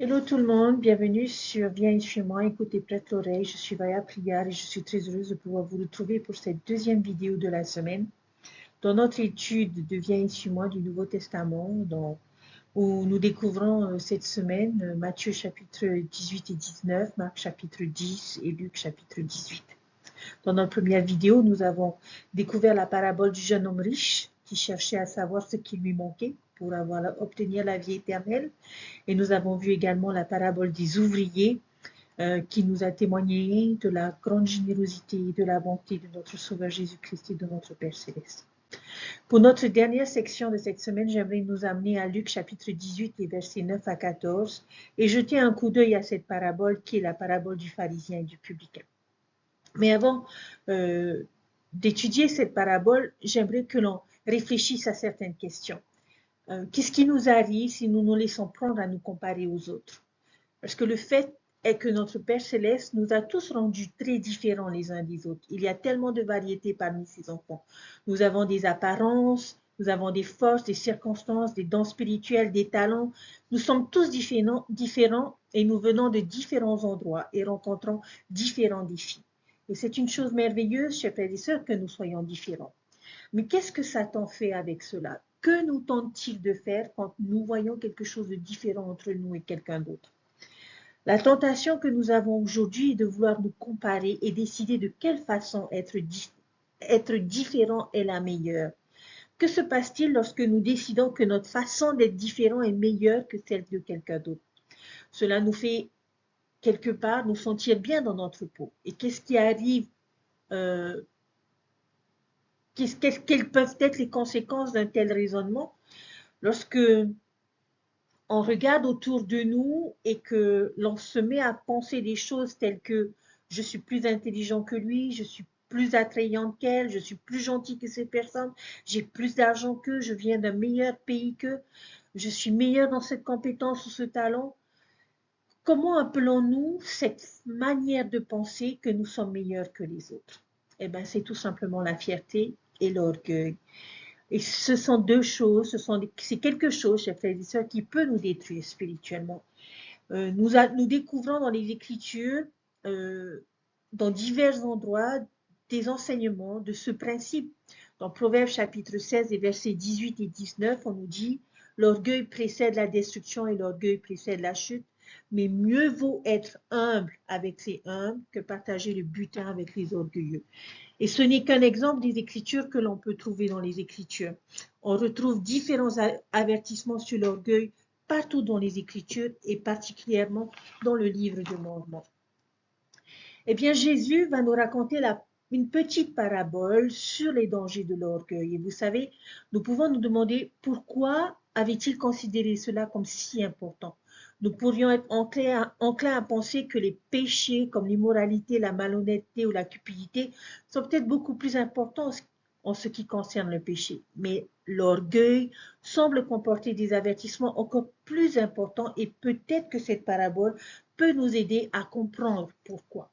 Hello tout le monde, bienvenue sur Viens et suis-moi, écoutez, prête l'oreille, je suis Vaya Prière et je suis très heureuse de pouvoir vous retrouver pour cette deuxième vidéo de la semaine dans notre étude de Viens et suis-moi du Nouveau Testament où nous découvrons cette semaine Matthieu chapitre 18 et 19, Marc chapitre 10 et Luc chapitre 18. Dans notre première vidéo, nous avons découvert la parabole du jeune homme riche qui cherchait à savoir ce qui lui manquait pour obtenir la vie éternelle. Et nous avons vu également la parabole des ouvriers qui nous a témoigné de la grande générosité et de la bonté de notre Sauveur Jésus-Christ et de notre Père Céleste. Pour notre dernière section de cette semaine, j'aimerais nous amener à Luc chapitre 18 et versets 9 à 14 et jeter un coup d'œil à cette parabole qui est la parabole du pharisien et du publicain. Mais avant d'étudier cette parabole, j'aimerais que l'on réfléchisse à certaines questions. Qu'est-ce qui nous arrive si nous nous laissons prendre à nous comparer aux autres? Parce que le fait est que notre Père Céleste nous a tous rendus très différents les uns des autres. Il y a tellement de variétés parmi ses enfants. Nous avons des apparences, nous avons des forces, des circonstances, des dons spirituels, des talents. Nous sommes tous différents et nous venons de différents endroits et rencontrons différents défis. Et c'est une chose merveilleuse, chers frères et sœurs, que nous soyons différents. Mais qu'est-ce que Satan fait avec cela? Que nous tente-t-il de faire quand nous voyons quelque chose de différent entre nous et quelqu'un d'autre? La tentation que nous avons aujourd'hui est de vouloir nous comparer et décider de quelle façon être différent est la meilleure. Que se passe-t-il lorsque nous décidons que notre façon d'être différent est meilleure que celle de quelqu'un d'autre? Cela nous fait quelque part nous sentir bien dans notre peau. Et qu'est-ce qui arrive quelles peuvent être les conséquences d'un tel raisonnement lorsque on regarde autour de nous et que l'on se met à penser des choses telles que je suis plus intelligent que lui, je suis plus attrayante qu'elle, je suis plus gentil que ces personnes, j'ai plus d'argent qu'eux, je viens d'un meilleur pays qu'eux, je suis meilleur dans cette compétence ou ce talent. Comment appelons-nous cette manière de penser que nous sommes meilleurs que les autres? Eh bien, c'est tout simplement la fierté et l'orgueil. Et ce sont deux choses, c'est quelque chose, chers frères et sœurs, qui peut nous détruire spirituellement. Nous découvrons dans les Écritures, euh, dans divers endroits, des enseignements de ce principe. Dans Proverbes chapitre 16 et versets 18 et 19, on nous dit « L'orgueil précède la destruction et l'orgueil précède la chute, mais mieux vaut être humble avec les humbles que partager le butin avec les orgueilleux. » Et ce n'est qu'un exemple des Écritures que l'on peut trouver dans les Écritures. On retrouve différents avertissements sur l'orgueil partout dans les Écritures et particulièrement dans le livre de Mormon. Eh bien, Jésus va nous raconter une petite parabole sur les dangers de l'orgueil. Et vous savez, nous pouvons nous demander pourquoi avait-il considéré cela comme si important. Nous pourrions être enclins à penser que les péchés comme l'immoralité, la malhonnêteté ou la cupidité sont peut-être beaucoup plus importants en ce qui concerne le péché. Mais l'orgueil semble comporter des avertissements encore plus importants et peut-être que cette parabole peut nous aider à comprendre pourquoi.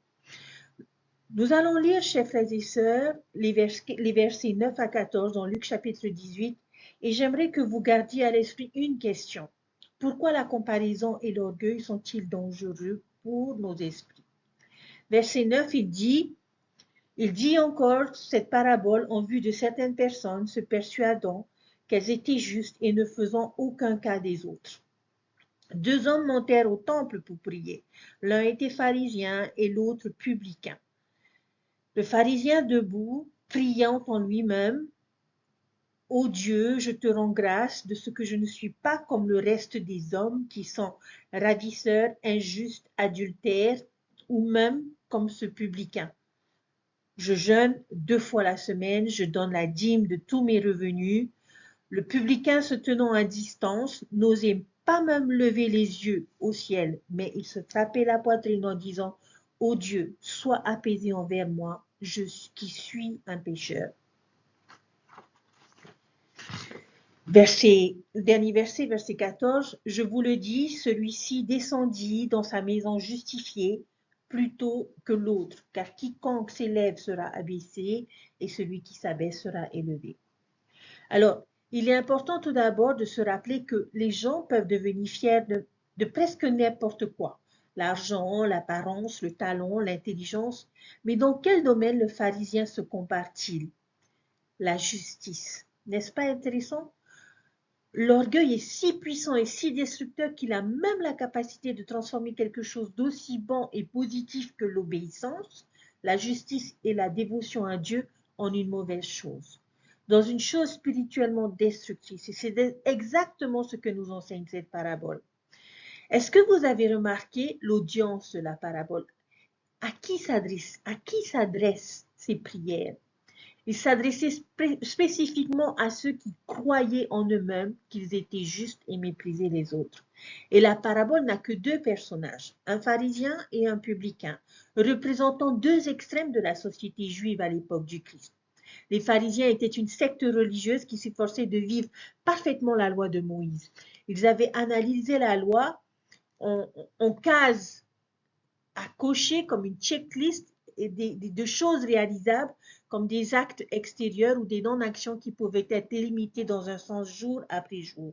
Nous allons lire, chers frères et sœurs, les versets 9 à 14 dans Luc chapitre 18 et j'aimerais que vous gardiez à l'esprit une question. Pourquoi la comparaison et l'orgueil sont-ils dangereux pour nos esprits? Verset 9, il dit encore cette parabole en vue de certaines personnes se persuadant qu'elles étaient justes et ne faisant aucun cas des autres. Deux hommes montèrent au temple pour prier. L'un était pharisien et l'autre publicain. Le pharisien debout, priant en lui-même, « Ô Dieu, je te rends grâce de ce que je ne suis pas comme le reste des hommes qui sont ravisseurs, injustes, adultères, ou même comme ce publicain. Je jeûne 2 fois la semaine, je donne la dîme de tous mes revenus. » Le publicain se tenant à distance, n'osait pas même lever les yeux au ciel, mais il se frappait la poitrine en disant « Ô Dieu, sois apaisé envers moi, je qui suis un pécheur. » Dernier verset, verset 14, « Je vous le dis, celui-ci descendit dans sa maison justifié plutôt que l'autre, car quiconque s'élève sera abaissé et celui qui s'abaisse sera élevé. » Alors, il est important tout d'abord de se rappeler que les gens peuvent devenir fiers de de presque n'importe quoi. L'argent, l'apparence, le talent, l'intelligence. Mais dans quel domaine le pharisien se compare-t-il? La justice. N'est-ce pas intéressant? L'orgueil est si puissant et si destructeur qu'il a même la capacité de transformer quelque chose d'aussi bon et positif que l'obéissance, la justice et la dévotion à Dieu en une mauvaise chose, dans une chose spirituellement destructrice. Et c'est exactement ce que nous enseigne cette parabole. Est-ce que vous avez remarqué l'audience de la parabole? À qui s'adressent ces prières? Il s'adressait spécifiquement à ceux qui croyaient en eux-mêmes qu'ils étaient justes et méprisaient les autres. Et la parabole n'a que deux personnages, un pharisien et un publicain, représentant deux extrêmes de la société juive à l'époque du Christ. Les pharisiens étaient une secte religieuse qui s'efforçait de vivre parfaitement la loi de Moïse. Ils avaient analysé la loi en cases à cocher comme une checklist et de choses réalisables comme des actes extérieurs ou des non-actions qui pouvaient être limités dans un sens jour après jour.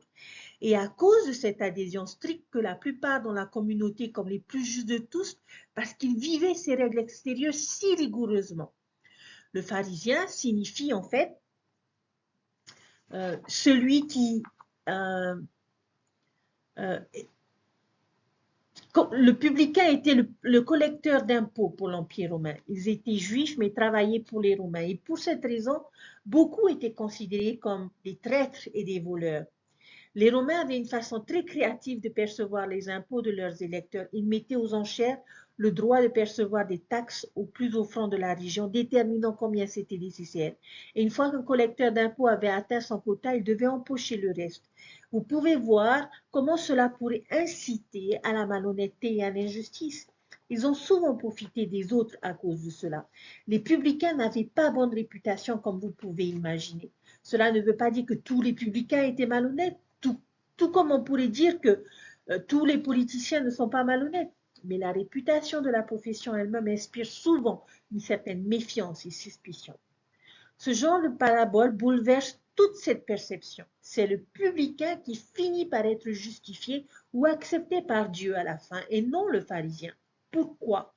Et à cause de cette adhésion stricte que la plupart dans la communauté comme les plus justes de tous, parce qu'ils vivaient ces règles extérieures si rigoureusement. Le pharisien signifie en fait celui qui le publicain était le collecteur d'impôts pour l'Empire romain. Ils étaient juifs, mais travaillaient pour les Romains. Et pour cette raison, beaucoup étaient considérés comme des traîtres et des voleurs. Les Romains avaient une façon très créative de percevoir les impôts de leurs électeurs. Ils mettaient aux enchères le droit de percevoir des taxes aux plus offrants de la région, déterminant combien c'était nécessaire. Et une fois qu'un collecteur d'impôts avait atteint son quota, il devait empocher le reste. Vous pouvez voir comment cela pourrait inciter à la malhonnêteté et à l'injustice. Ils ont souvent profité des autres à cause de cela. Les publicains n'avaient pas bonne réputation comme vous pouvez imaginer. Cela ne veut pas dire que tous les publicains étaient malhonnêtes, tout comme on pourrait dire que tous les politiciens ne sont pas malhonnêtes. Mais la réputation de la profession elle-même inspire souvent une certaine méfiance et suspicion. Ce genre de parabole bouleverse toute cette perception. C'est le publicain qui finit par être justifié ou accepté par Dieu à la fin et non le pharisien. Pourquoi?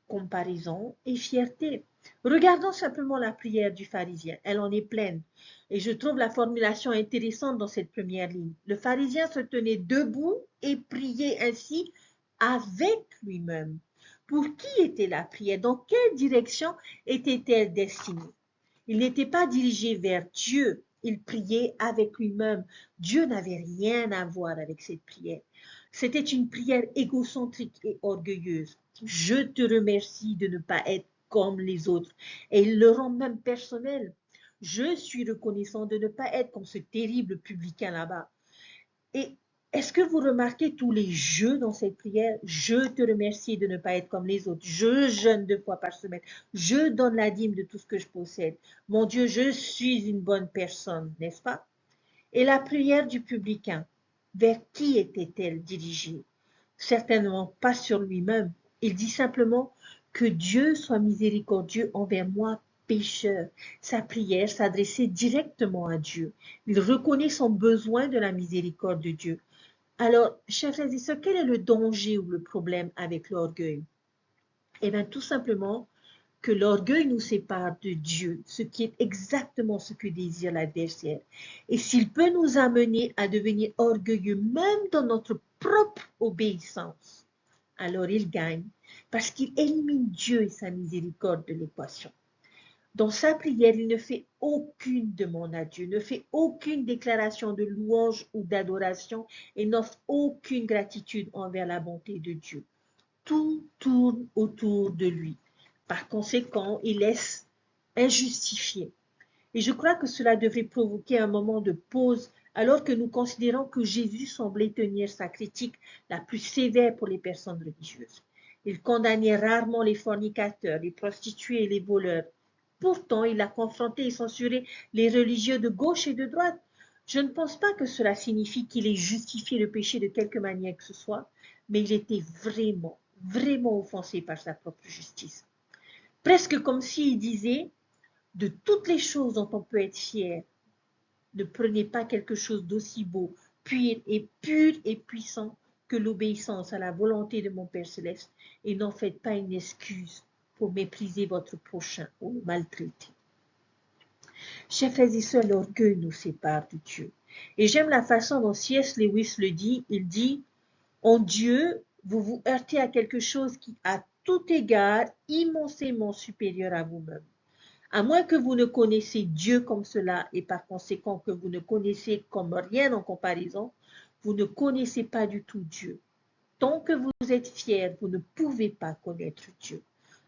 Comparaison et fierté. Regardons simplement la prière du pharisien. Elle en est pleine. Et je trouve la formulation intéressante dans cette première ligne. Le pharisien se tenait debout et priait ainsi avec lui-même. Pour qui était la prière? Dans quelle direction était-elle destinée? Il n'était pas dirigé vers Dieu, il priait avec lui-même. Dieu n'avait rien à voir avec cette prière. C'était une prière égocentrique et orgueilleuse. Je te remercie de ne pas être comme les autres. Et il le rend même personnel. Je suis reconnaissant de ne pas être comme ce terrible publicain là-bas. Et est-ce que vous remarquez tous les jeux dans cette prière? Je te remercie de ne pas être comme les autres. Je jeûne 2 fois par semaine. Je donne la dîme de tout ce que je possède. Mon Dieu, je suis une bonne personne, n'est-ce pas? Et la prière du publicain, vers qui était-elle dirigée? Certainement pas sur lui-même. Il dit simplement que Dieu soit miséricordieux envers moi, pécheur. Sa prière s'adressait directement à Dieu. Il reconnaît son besoin de la miséricorde de Dieu. Alors, chers frères et sœurs, quel est le danger ou le problème avec l'orgueil? Eh bien, tout simplement que l'orgueil nous sépare de Dieu, ce qui est exactement ce que désire l'adversaire. Et s'il peut nous amener à devenir orgueilleux, même dans notre propre obéissance, alors il gagne, parce qu'il élimine Dieu et sa miséricorde de l'équation. Dans sa prière, il ne fait aucune demande à Dieu, ne fait aucune déclaration de louange ou d'adoration et n'offre aucune gratitude envers la bonté de Dieu. Tout tourne autour de lui. Par conséquent, il laisse injustifié. Et je crois que cela devrait provoquer un moment de pause alors que nous considérons que Jésus semblait tenir sa critique la plus sévère pour les personnes religieuses. Il condamnait rarement les fornicateurs, les prostituées et les voleurs. Pourtant, il a confronté et censuré les religieux de gauche et de droite. Je ne pense pas que cela signifie qu'il ait justifié le péché de quelque manière que ce soit, mais il était vraiment offensé par sa propre justice. Presque comme s'il disait, de toutes les choses dont on peut être fier, ne prenez pas quelque chose d'aussi beau, pur et puissant que l'obéissance à la volonté de mon Père Céleste et n'en faites pas une excuse pour mépriser votre prochain ou le maltraiter. Chers frères et sœurs, l'orgueil nous sépare de Dieu. Et j'aime la façon dont C.S. Lewis le dit. Il dit, en Dieu, vous vous heurtez à quelque chose qui, à tout égard, immensément supérieur à vous-même. À moins que vous ne connaissiez Dieu comme cela et par conséquent que vous ne connaissiez comme rien en comparaison, vous ne connaissez pas du tout Dieu. Tant que vous êtes fier, vous ne pouvez pas connaître Dieu.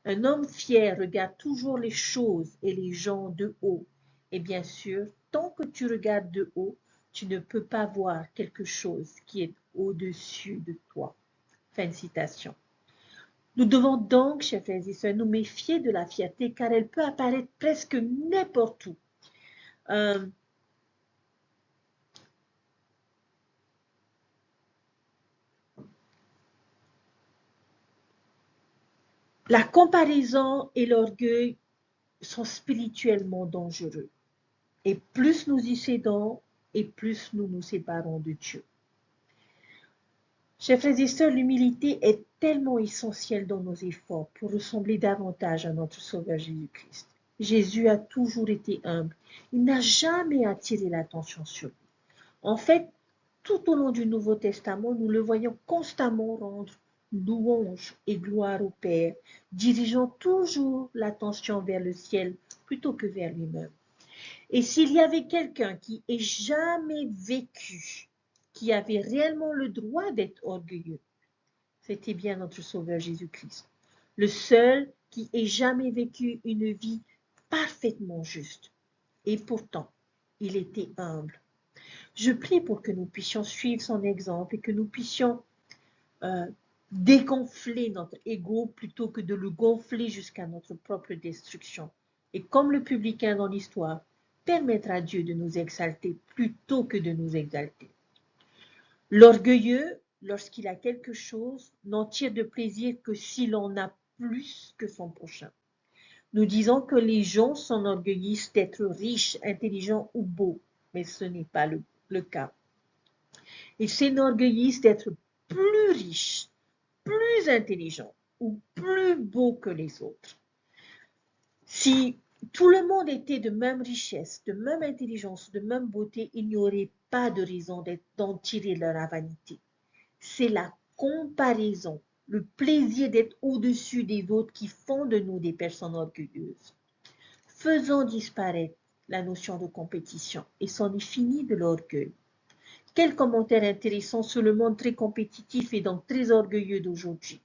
Un homme fier regarde toujours les choses et les gens de haut. Et bien sûr, tant que tu regardes de haut, tu ne peux pas voir quelque chose qui est au-dessus de toi. Fin de citation. Nous devons donc, chers frères et sœurs, nous méfier de la fierté car elle peut apparaître presque n'importe où. La comparaison et l'orgueil sont spirituellement dangereux. Et plus nous y cédons, et plus nous nous séparons de Dieu. Chers frères et sœurs, l'humilité est tellement essentielle dans nos efforts pour ressembler davantage à notre Sauveur Jésus-Christ. Jésus a toujours été humble. Il n'a jamais attiré l'attention sur lui. En fait, tout au long du Nouveau Testament, nous le voyons constamment rendre louange et gloire au Père, dirigeant toujours l'attention vers le ciel plutôt que vers lui-même. Et s'il y avait quelqu'un qui ait jamais vécu, qui avait réellement le droit d'être orgueilleux, c'était bien notre Sauveur Jésus-Christ, le seul qui ait jamais vécu une vie parfaitement juste. Et pourtant, il était humble. Je prie pour que nous puissions suivre son exemple et que nous puissions dégonfler notre ego plutôt que de le gonfler jusqu'à notre propre destruction. Et comme le publicain dans l'histoire, permettre à Dieu de nous exalter plutôt que de nous exalter. L'orgueilleux, lorsqu'il a quelque chose, n'en tire de plaisir que s'il en a plus que son prochain. Nous disons que les gens s'enorgueillissent d'être riches, intelligents ou beaux, mais ce n'est pas le cas. Ils s'enorgueillissent d'être plus riches, plus intelligents ou plus beaux que les autres. Si tout le monde était de même richesse, de même intelligence, de même beauté, il n'y aurait pas de raison d'en tirer leur vanité. C'est la comparaison, le plaisir d'être au-dessus des autres qui font de nous des personnes orgueilleuses. Faisons disparaître la notion de compétition et c'en est fini de l'orgueil. Quel commentaire intéressant sur le monde très compétitif et donc très orgueilleux d'aujourd'hui.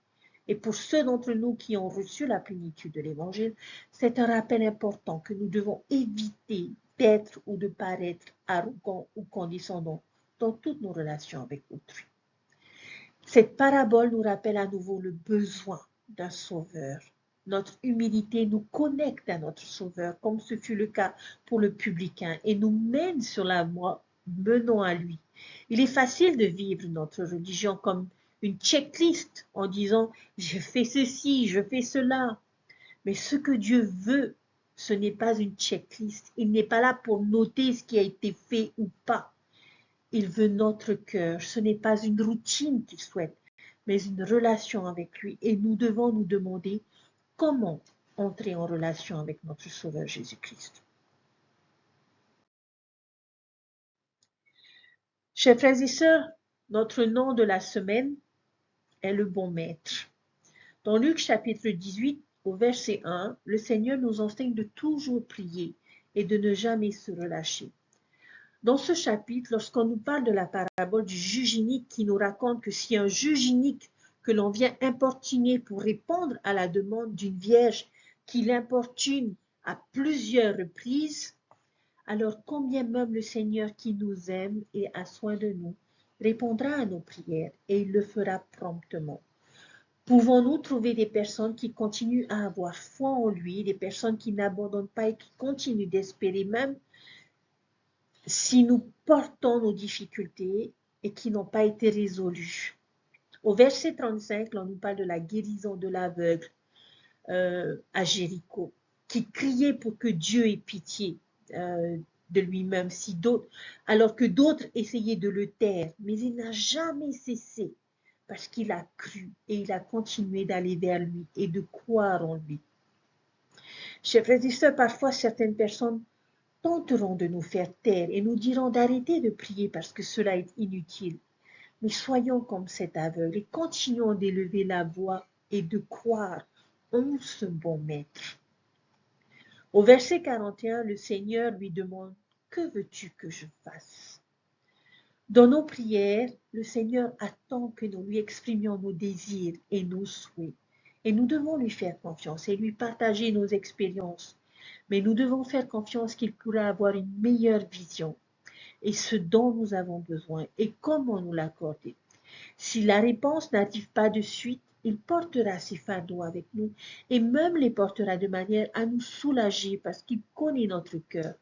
Et pour ceux d'entre nous qui ont reçu la plénitude de l'Évangile, c'est un rappel important que nous devons éviter d'être ou de paraître arrogants ou condescendants dans toutes nos relations avec autrui. Cette parabole nous rappelle à nouveau le besoin d'un sauveur. Notre humilité nous connecte à notre sauveur, comme ce fut le cas pour le publicain, et nous mène sur la voie menant à lui. Il est facile de vivre notre religion comme une checklist en disant « je fais ceci, je fais cela ». Mais ce que Dieu veut, ce n'est pas une checklist. Il n'est pas là pour noter ce qui a été fait ou pas. Il veut notre cœur. Ce n'est pas une routine qu'il souhaite, mais une relation avec lui. Et nous devons nous demander comment entrer en relation avec notre Sauveur Jésus-Christ. Chers frères et sœurs, notre nom de la semaine est le bon maître. Dans Luc chapitre 18, au verset 1, le Seigneur nous enseigne de toujours prier et de ne jamais se relâcher. Dans ce chapitre, lorsqu'on nous parle de la parabole du juge inique qui nous raconte que si un juge inique que l'on vient importuner pour répondre à la demande d'une vierge qui l'importune à plusieurs reprises, alors combien même le Seigneur qui nous aime et a soin de nous répondra à nos prières et il le fera promptement. Pouvons-nous trouver des personnes qui continuent à avoir foi en lui, des personnes qui n'abandonnent pas et qui continuent d'espérer même si nous portons nos difficultés et qui n'ont pas été résolues. Au verset 35, on nous parle de la guérison de l'aveugle à Jéricho, qui criait pour que Dieu ait pitié de lui-même, alors que d'autres essayaient de le taire, mais il n'a jamais cessé parce qu'il a cru et il a continué d'aller vers lui et de croire en lui. Chers frères et sœurs, parfois certaines personnes tenteront de nous faire taire et nous diront d'arrêter de prier parce que cela est inutile. Mais soyons comme cet aveugle et continuons d'élever la voix et de croire en ce bon maître. Au verset 41, le Seigneur lui demande « Que veux-tu que je fasse ?» Dans nos prières, le Seigneur attend que nous lui exprimions nos désirs et nos souhaits. Et nous devons lui faire confiance et lui partager nos expériences. Mais nous devons faire confiance qu'il pourra avoir une meilleure vision et ce dont nous avons besoin et comment nous l'accorder. Si la réponse n'arrive pas de suite, il portera ses fardeaux avec nous et même les portera de manière à nous soulager parce qu'il connaît notre cœur.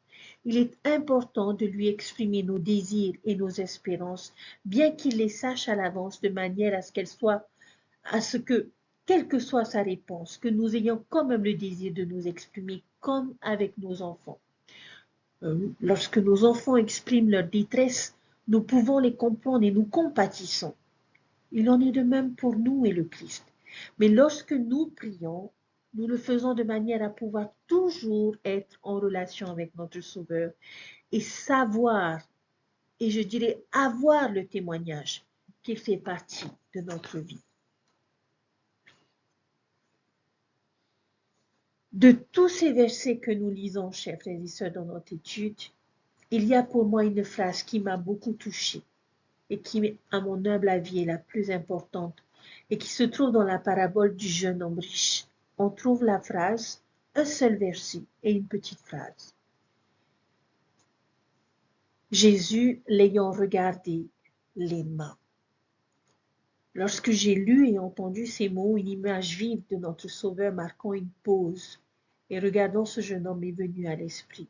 Il est important de lui exprimer nos désirs et nos espérances, bien qu'il les sache à l'avance de manière à ce que, quelle que soit sa réponse, que nous ayons quand même le désir de nous exprimer comme avec nos enfants. Lorsque nos enfants expriment leur détresse, nous pouvons les comprendre et nous compatissons. Il en est de même pour nous et le Christ. Mais lorsque nous prions, nous le faisons de manière à pouvoir toujours être en relation avec notre Sauveur et savoir, et je dirais avoir le témoignage qu'il fait partie de notre vie. De tous ces versets que nous lisons, chers frères et sœurs, dans notre étude, il y a pour moi une phrase qui m'a beaucoup touchée et qui, à mon humble avis, est la plus importante et qui se trouve dans la parabole du jeune homme riche. On trouve la phrase, un seul verset et une petite phrase. Jésus l'ayant regardé les mains. Lorsque j'ai lu et entendu ces mots, une image vive de notre Sauveur marquant une pause et regardant ce jeune homme est venu à l'esprit.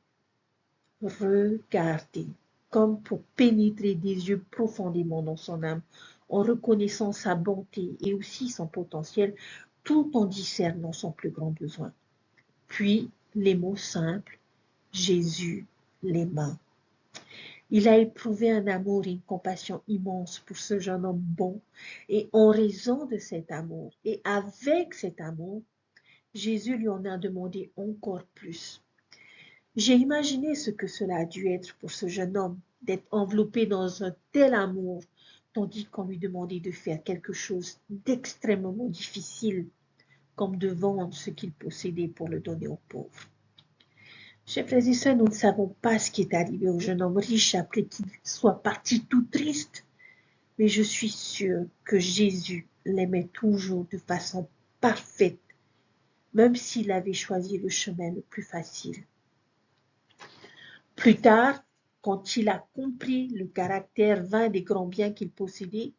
Regardez, comme pour pénétrer des yeux profondément dans son âme, en reconnaissant sa bonté et aussi son potentiel, tout en discernant son plus grand besoin. Puis, les mots simples, Jésus les mains. Il a éprouvé un amour et une compassion immense pour ce jeune homme bon, et en raison de cet amour, et avec cet amour, Jésus lui en a demandé encore plus. J'ai imaginé ce que cela a dû être pour ce jeune homme, d'être enveloppé dans un tel amour, tandis qu'on lui demandait de faire quelque chose d'extrêmement difficile, comme de vendre ce qu'il possédait pour le donner aux pauvres. Chers frères et sœurs, nous ne savons pas ce qui est arrivé au jeune homme riche après qu'il soit parti tout triste, mais je suis sûre que Jésus l'aimait toujours de façon parfaite, même s'il avait choisi le chemin le plus facile. Plus tard, quand il a compris le caractère vain des grands biens qu'il possédait,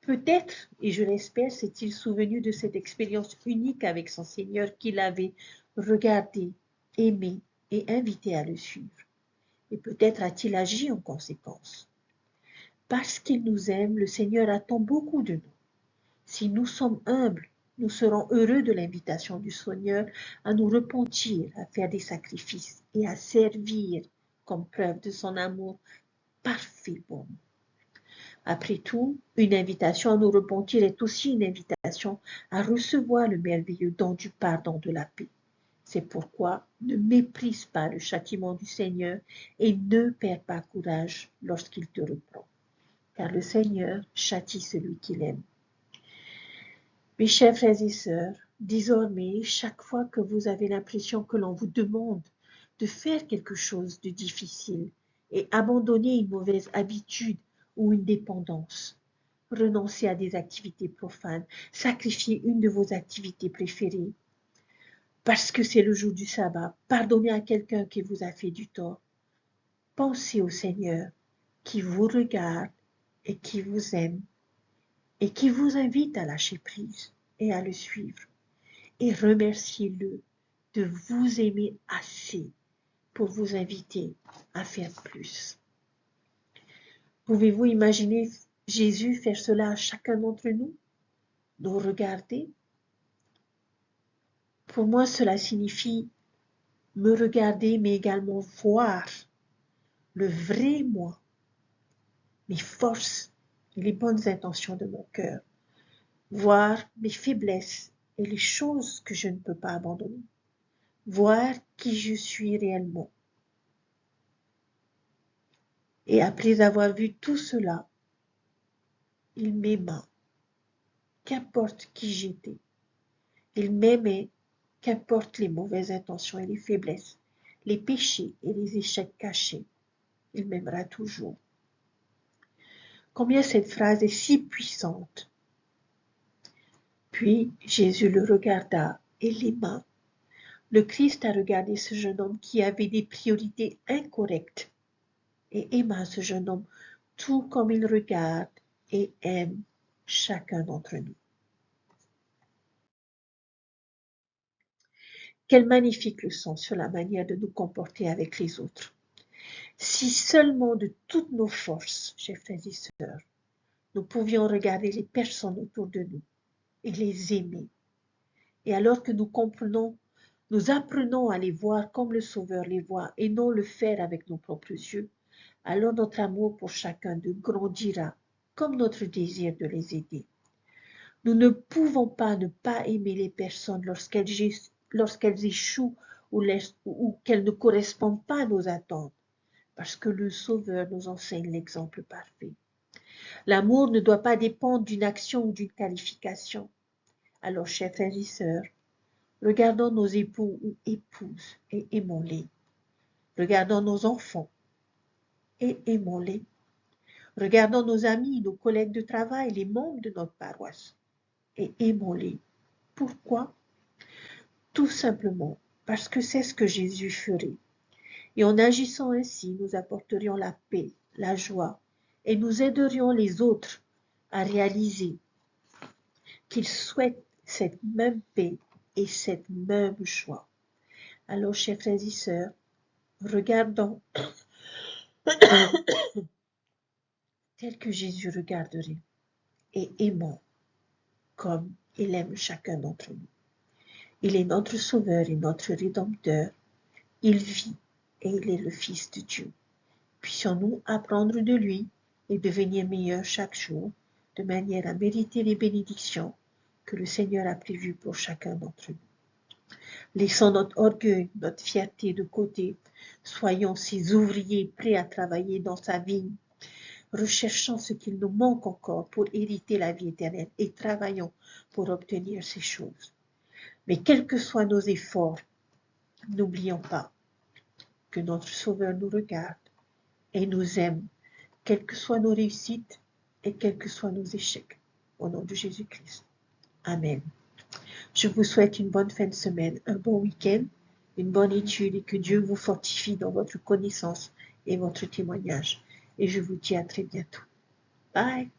peut-être, et je l'espère, s'est-il souvenu de cette expérience unique avec son Seigneur qu'il avait regardé, aimé et invité à le suivre. Et peut-être a-t-il agi en conséquence. Parce qu'il nous aime, le Seigneur attend beaucoup de nous. Si nous sommes humbles, nous serons heureux de l'invitation du Seigneur à nous repentir, à faire des sacrifices et à servir comme preuve de son amour parfait pour nous. Après tout, une invitation à nous repentir est aussi une invitation à recevoir le merveilleux don du pardon de la paix. C'est pourquoi ne méprise pas le châtiment du Seigneur et ne perds pas courage lorsqu'il te reprend, car le Seigneur châtie celui qu'il aime. Mes chers frères et sœurs, désormais, chaque fois que vous avez l'impression que l'on vous demande de faire quelque chose de difficile et abandonner une mauvaise habitude ou une dépendance, renoncez à des activités profanes, sacrifiez une de vos activités préférées, parce que c'est le jour du sabbat, pardonnez à quelqu'un qui vous a fait du tort. Pensez au Seigneur qui vous regarde et qui vous aime et qui vous invite à lâcher prise et à le suivre. Et remerciez-le de vous aimer assez pour vous inviter à faire plus. Pouvez-vous imaginer Jésus faire cela à chacun d'entre nous? Nous regarder? Pour moi, cela signifie me regarder, mais également voir le vrai moi, mes forces, et les bonnes intentions de mon cœur, voir mes faiblesses et les choses que je ne peux pas abandonner, voir qui je suis réellement. Et après avoir vu tout cela, il m'aima, qu'importe qui j'étais. Il m'aimait, qu'importe les mauvaises intentions et les faiblesses, les péchés et les échecs cachés. Il m'aimera toujours. Combien cette phrase est si puissante. Puis Jésus le regarda et l'aima. Le Christ a regardé ce jeune homme qui avait des priorités incorrectes et aima ce jeune homme tout comme il regarde et aime chacun d'entre nous. Quelle magnifique leçon sur la manière de nous comporter avec les autres. Si seulement de toutes nos forces, chers frères et sœurs, nous pouvions regarder les personnes autour de nous et les aimer. Et alors que nous comprenons, nous apprenons à les voir comme le Sauveur les voit et non le faire avec nos propres yeux, alors notre amour pour chacun d'eux grandira comme notre désir de les aider. Nous ne pouvons pas ne pas aimer les personnes lorsqu'elles échouent ou qu'elles ne correspondent pas à nos attentes, parce que le Sauveur nous enseigne l'exemple parfait. L'amour ne doit pas dépendre d'une action ou d'une qualification. Alors, chers frères et sœurs, regardons nos époux ou épouses et aimons-les. Regardons nos enfants et aimons-les. Regardons nos amis, nos collègues de travail, les membres de notre paroisse et aimons-les. Pourquoi? Tout simplement parce que c'est ce que Jésus ferait. Et en agissant ainsi, nous apporterions la paix, la joie et nous aiderions les autres à réaliser qu'ils souhaitent cette même paix et cette même joie. Alors, chers frères et sœurs, regardons tel que Jésus regarderait et aimons comme il aime chacun d'entre nous. Il est notre Sauveur et notre Rédempteur. Il vit et il est le Fils de Dieu. Puissions-nous apprendre de lui et devenir meilleurs chaque jour, de manière à mériter les bénédictions que le Seigneur a prévues pour chacun d'entre nous. Laissons notre orgueil, notre fierté de côté. Soyons ces ouvriers prêts à travailler dans sa vigne. Recherchons ce qu'il nous manque encore pour hériter la vie éternelle et travaillons pour obtenir ces choses. Mais quels que soient nos efforts, n'oublions pas que notre Sauveur nous regarde et nous aime, quelles que soient nos réussites et quels que soient nos échecs. Au nom de Jésus-Christ. Amen. Je vous souhaite une bonne fin de semaine, un bon week-end, une bonne étude et que Dieu vous fortifie dans votre connaissance et votre témoignage. Et je vous dis à très bientôt. Bye.